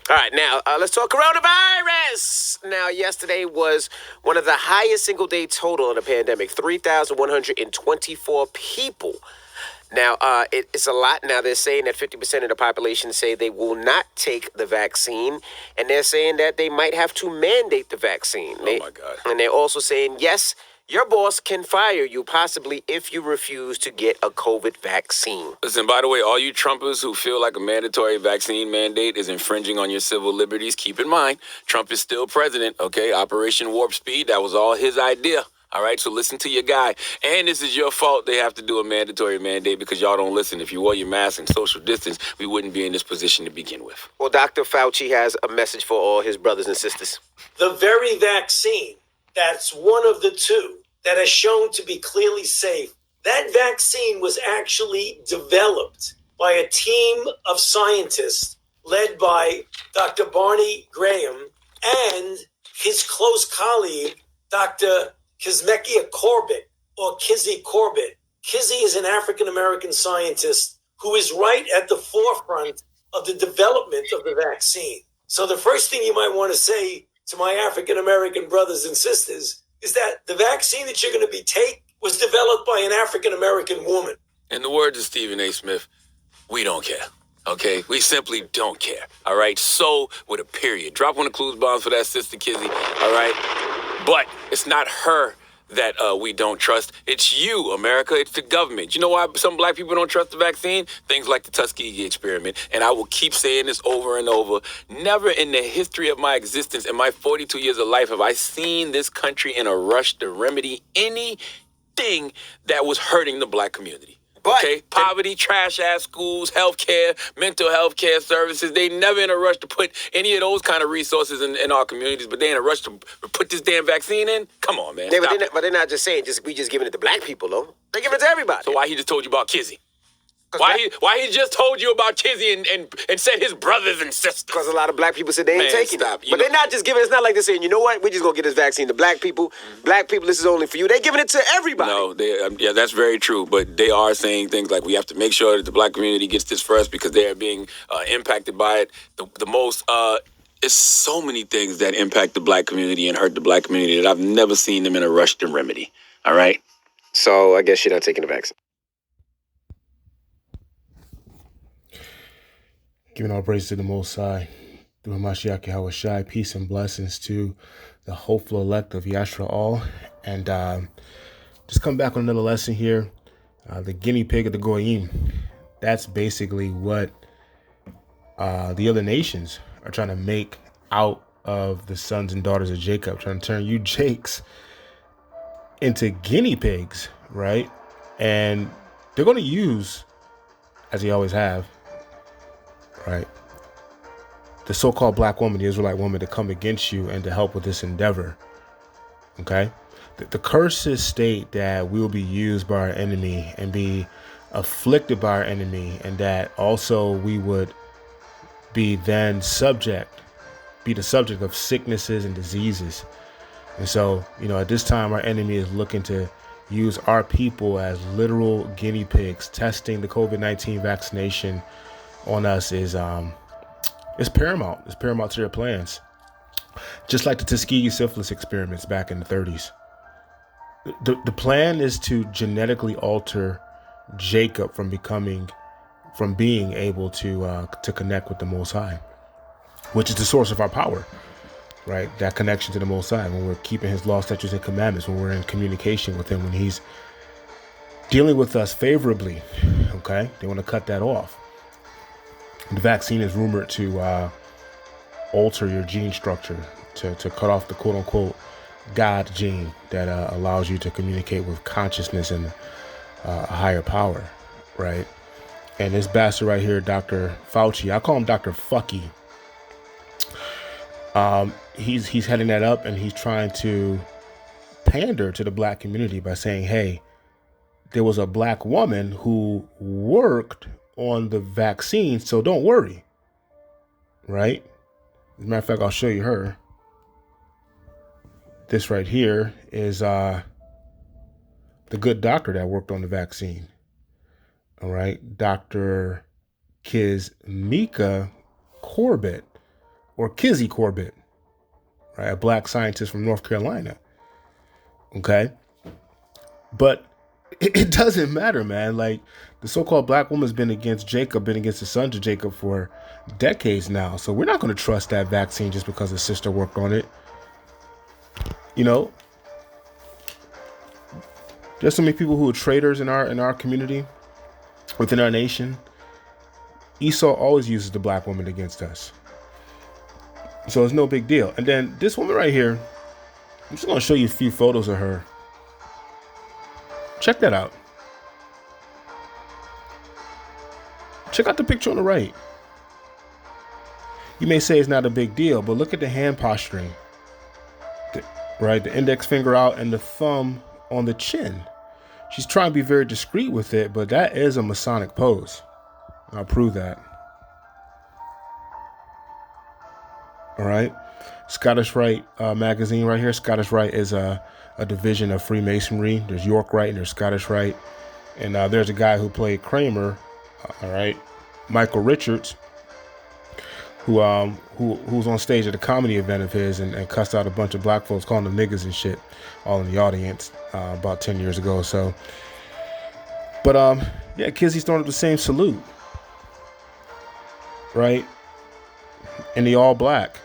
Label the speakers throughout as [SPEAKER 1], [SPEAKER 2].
[SPEAKER 1] All right, now let's talk coronavirus. Now, yesterday was one of the highest single day total in the pandemic, 3,124 people. Now, it's a lot. Now, they're saying that 50% of the population say they will not take the vaccine, and they're saying that they might have to mandate the vaccine.
[SPEAKER 2] Oh, my God.
[SPEAKER 1] And they're also saying, yes, your boss can fire you, possibly if you refuse to get a COVID vaccine.
[SPEAKER 2] Listen, by the way, all you Trumpers who feel like a mandatory vaccine mandate is infringing on your civil liberties, keep in mind, Trump is still president, okay? Operation Warp Speed, that was all his idea. All right, so listen to your guy. And this is your fault they have to do a mandatory mandate because y'all don't listen. If you wore your mask and social distance, we wouldn't be in this position to begin with.
[SPEAKER 1] Well, Dr. Fauci has a message for all his brothers and sisters.
[SPEAKER 3] The very vaccine that's one of the two that has shown to be clearly safe, that vaccine was actually developed by a team of scientists led by Dr. Barney Graham and his close colleague, Dr. Kizzmekia Corbett, or Kizzy Corbett. Kizzy is an African-American scientist who is right at the forefront of the development of the vaccine. So the first thing you might want to say to my African-American brothers and sisters is that the vaccine that you're going to be taking was developed by an African-American woman.
[SPEAKER 2] In the words of Stephen A. Smith, we don't care. Okay, we simply don't care. All right, so with a period. Drop one of the clues bombs for that sister Kizzy. All right, but it's not her that we don't trust. It's you, America. It's the government. You know why some black people don't trust the vaccine? Things like the Tuskegee experiment. And I will keep saying this over and over. Never in the history of my existence, in my 42 years of life, have I seen this country in a rush to remedy anything that was hurting the black community. Okay, poverty, trash-ass schools, healthcare, mental health care services. They never in a rush to put any of those kind of resources in our communities, but they in a rush to put this damn vaccine in? Come on, man.
[SPEAKER 1] But they're not just saying, we just giving it to black people, though. They're giving it to everybody.
[SPEAKER 2] So why he just told you about Kizzy? Why he just told you about Kizzy and said his brothers and sisters?
[SPEAKER 1] Because a lot of black people said they ain't taking
[SPEAKER 2] it.
[SPEAKER 1] But they're not just giving it. It's not like they're saying, you know what? We're just going to get this vaccine to black people. Black people, this is only for you. They're giving it to everybody.
[SPEAKER 2] No, yeah, that's very true. But they are saying things like we have to make sure that the black community gets this first because they are being impacted by it the most. It's so many things that impact the black community and hurt the black community that I've never seen them in a rush to remedy. All right?
[SPEAKER 1] So I guess you're not taking the vaccine.
[SPEAKER 4] Giving all praise to the Most High, through Mashiach Yahushai, peace and blessings to the hopeful elect of Yashra'al. And just come back on another lesson here. The guinea pig of the Goyim. That's basically what the other nations are trying to make out of the sons and daughters of Jacob, trying to turn you Jakes into guinea pigs, right? And they're going to use, as they always have, right, the so-called black woman, the Israelite woman, to come against you and to help with this endeavor. Okay? The curses state that we will be used by our enemy and be afflicted by our enemy, and that also we would be then be the subject of sicknesses and diseases. And so, at this time, our enemy is looking to use our people as literal guinea pigs. Testing the COVID-19 vaccination on us is paramount. It's paramount to their plans. Just like the Tuskegee syphilis experiments back in the 30s. The plan is to genetically alter Jacob from being able to connect with the Most High, which is the source of our power, right? That connection to the Most High, when we're keeping his law, statutes, and commandments, when we're in communication with him, when he's dealing with us favorably, okay? They want to cut that off. The vaccine is rumored to alter your gene structure, to cut off the quote-unquote God gene that allows you to communicate with consciousness and a higher power, right? And this bastard right here, Dr. Fauci, I call him Dr. Fucky. He's heading that up, and he's trying to pander to the black community by saying, hey, there was a black woman who worked on the vaccine, so don't worry, right? As a matter of fact, I'll show you her. This right here is the good doctor that worked on the vaccine. All right, Dr. Kizzmekia Corbett. or Kizzy Corbett, right? A black scientist from North Carolina. Okay. But it doesn't matter, man. Like, the so-called black woman's been against the sons of Jacob for decades now. So we're not going to trust that vaccine just because his sister worked on it. You know, there's so many people who are traitors in our community, within our nation. Esau always uses the black woman against us. So it's no big deal. And then this woman right here, I'm just going to show you a few photos of her. Check that out. Check out the picture on the right. You may say it's not a big deal, but look at the hand posturing. Right? The index finger out and the thumb on the chin. She's trying to be very discreet with it, but that is a Masonic pose. I'll prove that. All right. Scottish Rite magazine right here. Scottish Rite is a division of Freemasonry. There's York Rite and there's Scottish Rite. And there's a guy who played Kramer, all right, Michael Richards, who was on stage at a comedy event of his and cussed out a bunch of black folks, calling them niggas and shit, all in the audience about 10 years ago or so. But yeah, Kizzy's throwing up the same salute, right? And the all black.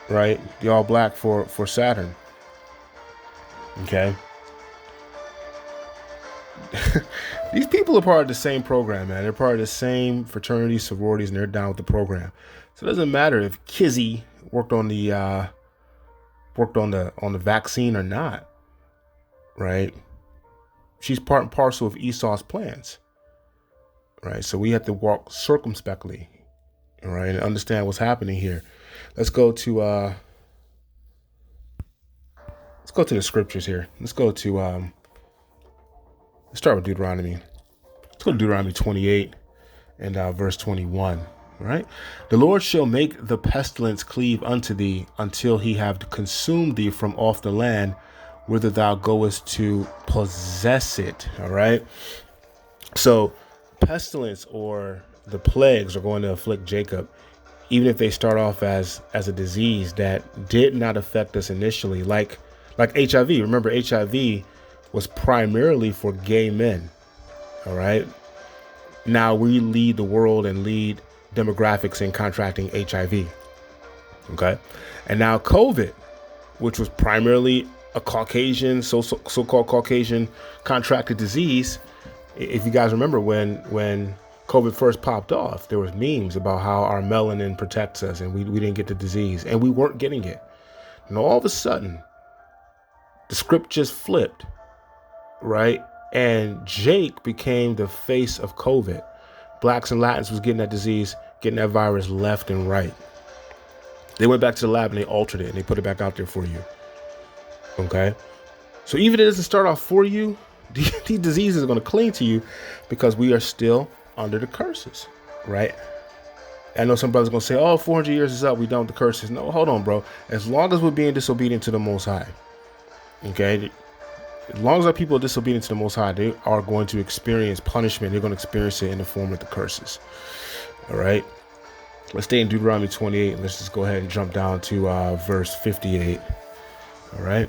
[SPEAKER 4] Right? The all black for Saturn. Okay. These people are part of the same program, man. They're part of the same fraternities, sororities, and they're down with the program. So it doesn't matter if Kizzy worked on the vaccine or not. Right? She's part and parcel of Esau's plans. Right? So we have to walk circumspectly. All right, and understand what's happening here. Let's go to the scriptures here. Let's start with Deuteronomy. Let's go to Deuteronomy 28 and verse 21. All right. The Lord shall make the pestilence cleave unto thee until he have consumed thee from off the land whither thou goest to possess it. All right. So pestilence or the plagues are going to afflict Jacob, even if they start off as a disease that did not affect us initially, like HIV. Remember, HIV was primarily for gay men. All right. Now we lead the world and lead demographics in contracting HIV. Okay. And now COVID, which was primarily a Caucasian, so-called Caucasian contracted disease. If you guys remember when COVID first popped off, there was memes about how our melanin protects us and we didn't get the disease and we weren't getting it. And all of a sudden, the script just flipped, right? And Jake became the face of COVID. Blacks and Latins was getting that disease, getting that virus left and right. They went back to the lab and they altered it and they put it back out there for you. Okay? So even if it doesn't start off for you, these diseases are going to cling to you because we are still under the curses, right? I know some brothers are going to say, oh, 400 years is up, we done with the curses. No, hold on, bro. As long as we're being disobedient to the Most High, okay? As long as our people are disobedient to the Most High, they are going to experience punishment. They're going to experience it in the form of the curses, all right? Let's stay in Deuteronomy 28, and let's just go ahead and jump down to verse 58, all right?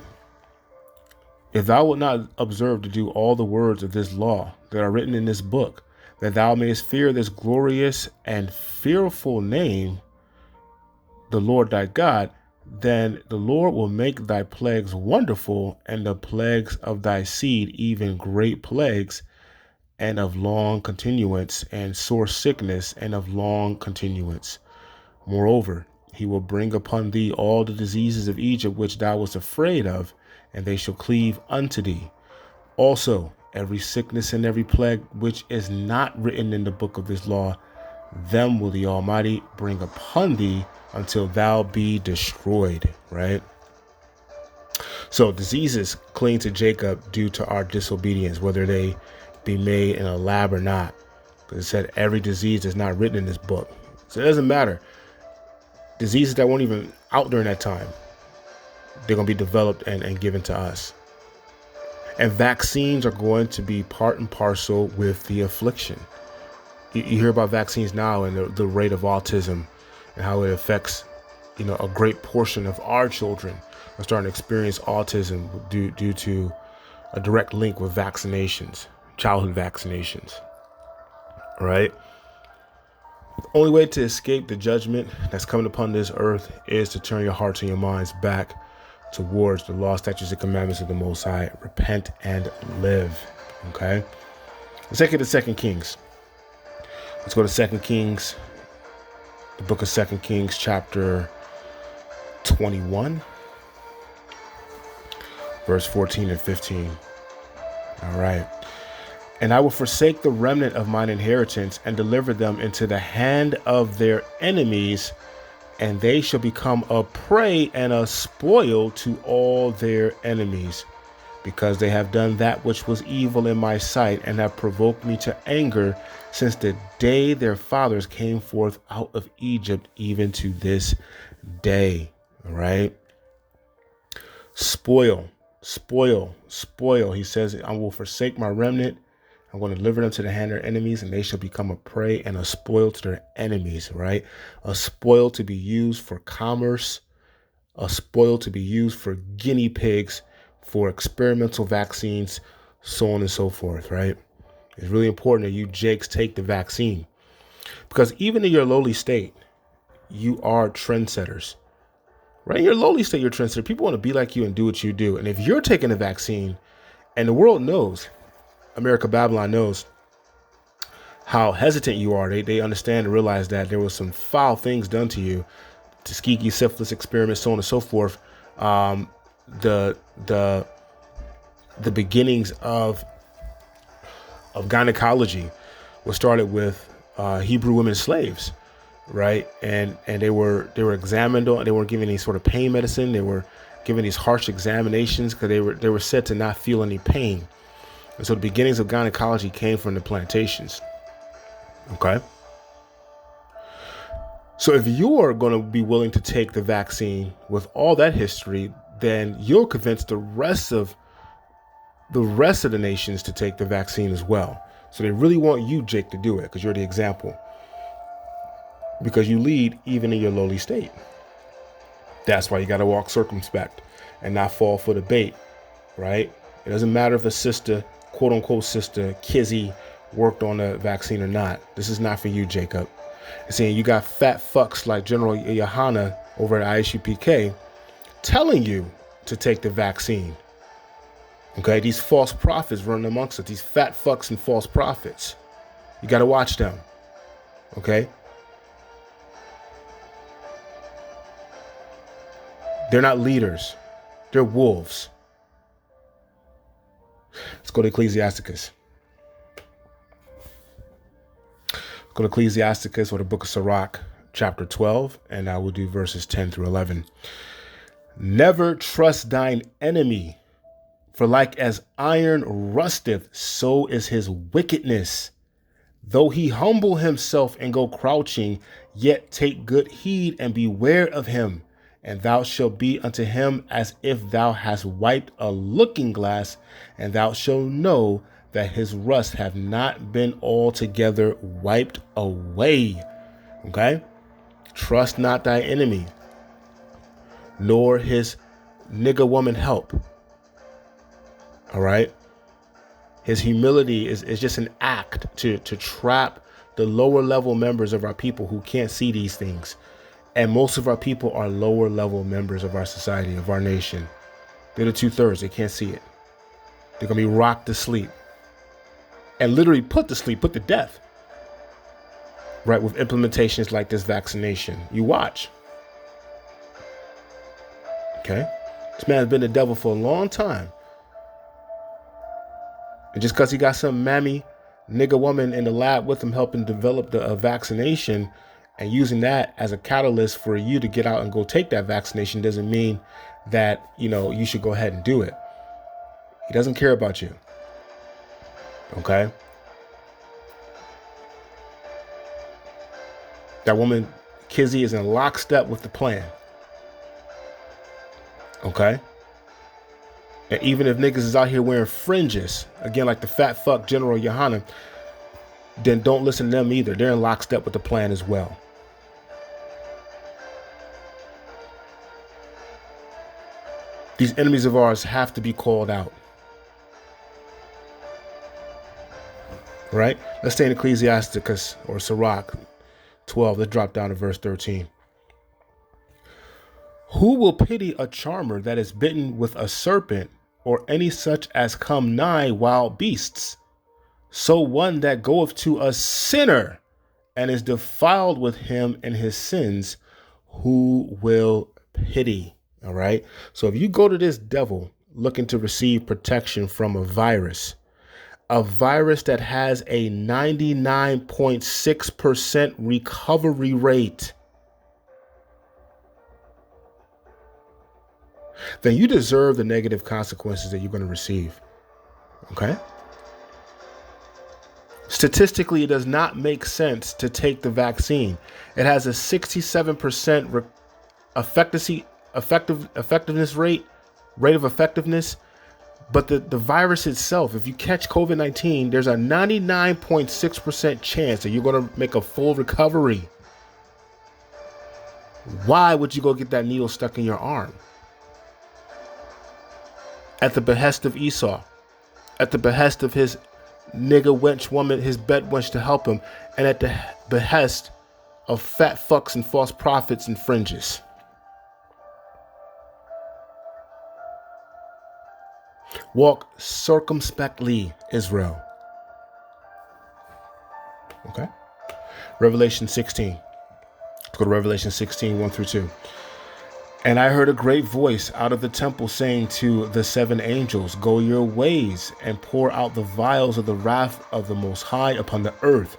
[SPEAKER 4] If thou wilt not observe to do all the words of this law that are written in this book, that thou mayest fear this glorious and fearful name, the Lord thy God, then the Lord will make thy plagues wonderful, and the plagues of thy seed even great plagues, and of long continuance, and sore sickness, and of long continuance. Moreover, he will bring upon thee all the diseases of Egypt which thou wast afraid of, and they shall cleave unto thee. Also, every sickness and every plague which is not written in the book of this law, them will the Almighty bring upon thee until thou be destroyed, right? So diseases cling to Jacob due to our disobedience, whether they be made in a lab or not. Because it said every disease is not written in this book. So it doesn't matter. Diseases that weren't even out during that time, they're going to be developed and given to us. And vaccines are going to be part and parcel with the affliction. You hear about vaccines now and the rate of autism and how it affects, a great portion of our children are starting to experience autism due to a direct link with vaccinations, childhood vaccinations. Right? The only way to escape the judgment that's coming upon this earth is to turn your hearts and your minds back towards the law, statutes, and commandments of the Most High. Repent and live. Okay? Let's take it to 2 Kings. Let's go to 2 Kings, the book of 2 Kings, chapter 21, verse 14 and 15. All right. And I will forsake the remnant of mine inheritance and deliver them into the hand of their enemies, and they shall become a prey and a spoil to all their enemies, because they have done that which was evil in my sight and have provoked me to anger since the day their fathers came forth out of Egypt, even to this day. All right. Spoil. He says, I will forsake my remnant. I'm going to deliver them to the hand of their enemies, and they shall become a prey and a spoil to their enemies, right? A spoil to be used for commerce, a spoil to be used for guinea pigs, for experimental vaccines, so on and so forth, right? It's really important that you Jakes take the vaccine, because even in your lowly state, you are trendsetters, right? In your lowly state, you're a trendsetter. People want to be like you and do what you do. And if you're taking the vaccine, and the world knows, America Babylon knows how hesitant you are. They understand and realize that there was some foul things done to you, Tuskegee syphilis experiments, so on and so forth. The beginnings of gynecology was started with Hebrew women slaves, right? And they were examined on. They weren't given any sort of pain medicine. They were given these harsh examinations because they were said to not feel any pain. And so the beginnings of gynecology came from the plantations. Okay. So if you're going to be willing to take the vaccine with all that history, then you'll convince the rest of the nations to take the vaccine as well. So they really want you, Jake, to do it because you're the example. Because you lead even in your lowly state. That's why you got to walk circumspect and not fall for the bait, right? It doesn't matter if a sister, quote unquote sister, Kizzy, worked on the vaccine or not. This is not for you, Jacob. And saying you got fat fucks like General Yohana over at ISUPK telling you to take the vaccine. Okay, these false prophets running amongst us, these fat fucks and false prophets. You got to watch them. Okay? They're not leaders. They're wolves. Let's go to Ecclesiasticus. Go to Ecclesiasticus or the book of Sirach, chapter 12, and I will do verses 10 through 11. Never trust thine enemy, for like as iron rusteth, so is his wickedness. Though he humble himself and go crouching, yet take good heed and beware of him. And thou shalt be unto him as if thou hast wiped a looking glass, and thou shalt know that his rust have not been altogether wiped away. Okay? Trust not thy enemy, nor his nigger woman help. All right? His humility is just an act to trap the lower level members of our people who can't see these things. And most of our people are lower level members of our society, of our nation. They're the 2/3. They can't see it. They're going to be rocked to sleep. And literally put to sleep, put to death. Right, with implementations like this vaccination. You watch. Okay? This man has been the devil for a long time. And just because he got some mammy nigger woman in the lab with him helping develop the vaccination and using that as a catalyst for you to get out and go take that vaccination doesn't mean that, you should go ahead and do it. He doesn't care about you. Okay? That woman, Kizzy, is in lockstep with the plan. Okay? And even if niggas is out here wearing fringes, again, like the fat fuck General Yohana, then don't listen to them either. They're in lockstep with the plan as well. These enemies of ours have to be called out. Right? Let's stay in Ecclesiasticus or Sirach 12. Let's drop down to verse 13. Who will pity a charmer that is bitten with a serpent, or any such as come nigh wild beasts? So one that goeth to a sinner and is defiled with him in his sins, who will pity? All right. So if you go to this devil looking to receive protection from a virus that has a 99.6% recovery rate, then you deserve the negative consequences that you're going to receive. Okay? Statistically, it does not make sense to take the vaccine. It has a 67% effectiveness rate of effectiveness. But the virus itself, if you catch COVID-19, there's a 99.6% chance that you're going to make a full recovery. Why would you go get that needle stuck in your arm? At the behest of Esau, at the behest of his nigger wench woman, his bed wench to help him, and at the behest of fat fucks and false prophets and fringes. Walk circumspectly, Israel. Okay? Revelation 16. Let's go to Revelation 16, 1 through 2. And I heard a great voice out of the temple saying to the seven angels, go your ways and pour out the vials of the wrath of the Most High upon the earth.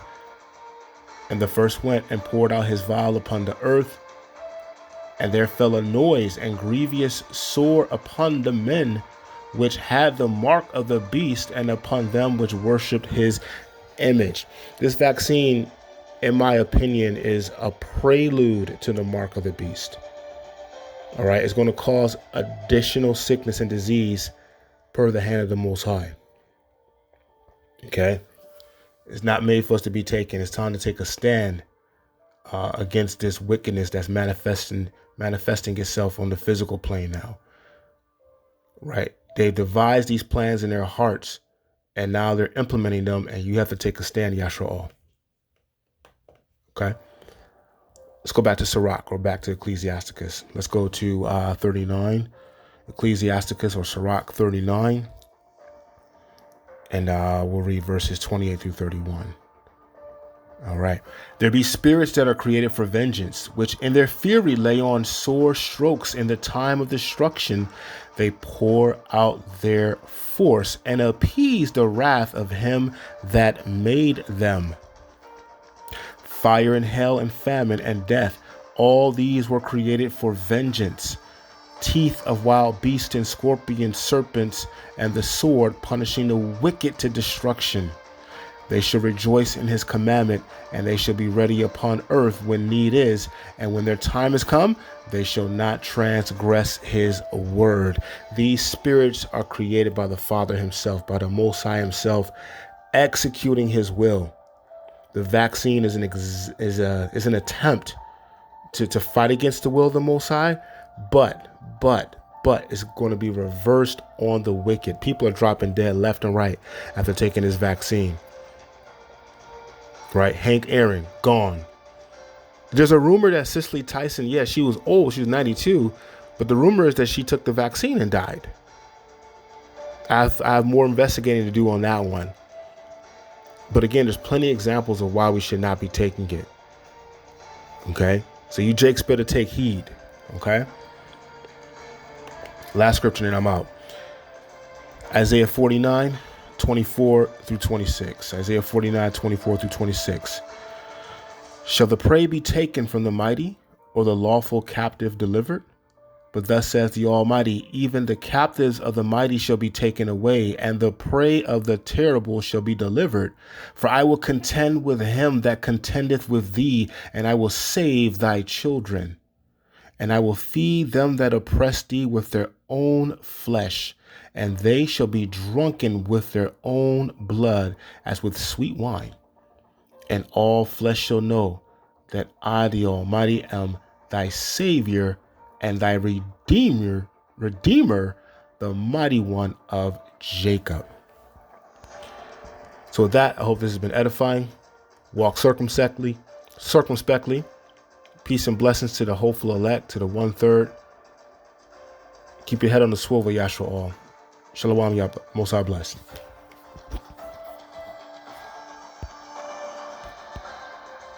[SPEAKER 4] And the first went and poured out his vial upon the earth. And there fell a noise and grievous sore upon the men which had the mark of the beast, and upon them which worshipped his image. This vaccine, in my opinion, is a prelude to the mark of the beast. All right, it's going to cause additional sickness and disease per the hand of the Most High. Okay, it's not made for us to be taken. It's time to take a stand against this wickedness that's manifesting itself on the physical plane now. Right, they've devised these plans in their hearts, and now they're implementing them, and you have to take a stand, Yasha'al. Okay. Let's go back to Sirach or back to Ecclesiasticus. Let's go to 39, Ecclesiasticus or Sirach 39. And we'll read verses 28 through 31. All right. There be spirits that are created for vengeance, which in their fury lay on sore strokes. In the time of destruction, they pour out their force and appease the wrath of him that made them. Fire and hell and famine and death, all these were created for vengeance. Teeth of wild beasts and scorpions, serpents, and the sword, punishing the wicked to destruction. They shall rejoice in his commandment, and they shall be ready upon earth when need is. And when their time is come, they shall not transgress his word. These spirits are created by the Father himself, by the Most High himself, executing his will. The vaccine is an attempt to fight against the will of the Most High, but it's going to be reversed on the wicked. People are dropping dead left and right after taking this vaccine. Right? Hank Aaron, gone. There's a rumor that Cicely Tyson, she was old, she was 92, but the rumor is that she took the vaccine and died. I have more investigating to do on that one. But again, there's plenty of examples of why we should not be taking it. Okay? So you Jakes better take heed. Okay? Last scripture and I'm out. Isaiah 49, 24 through 26. Isaiah 49, 24 through 26. Shall the prey be taken from the mighty, or the lawful captive delivered? But thus says the Almighty, even the captives of the mighty shall be taken away, and the prey of the terrible shall be delivered. For I will contend with him that contendeth with thee, and I will save thy children. And I will feed them that oppress thee with their own flesh, and they shall be drunken with their own blood, as with sweet wine. and all flesh shall know that I, the Almighty, am thy Savior and thy Redeemer, the mighty one of Jacob. So with that, I hope this has been edifying. Walk circumspectly. Peace and blessings to the hopeful elect, to the 1/3. Keep your head on the swivel, Yashua all. Shalom, Yah, Most High bless.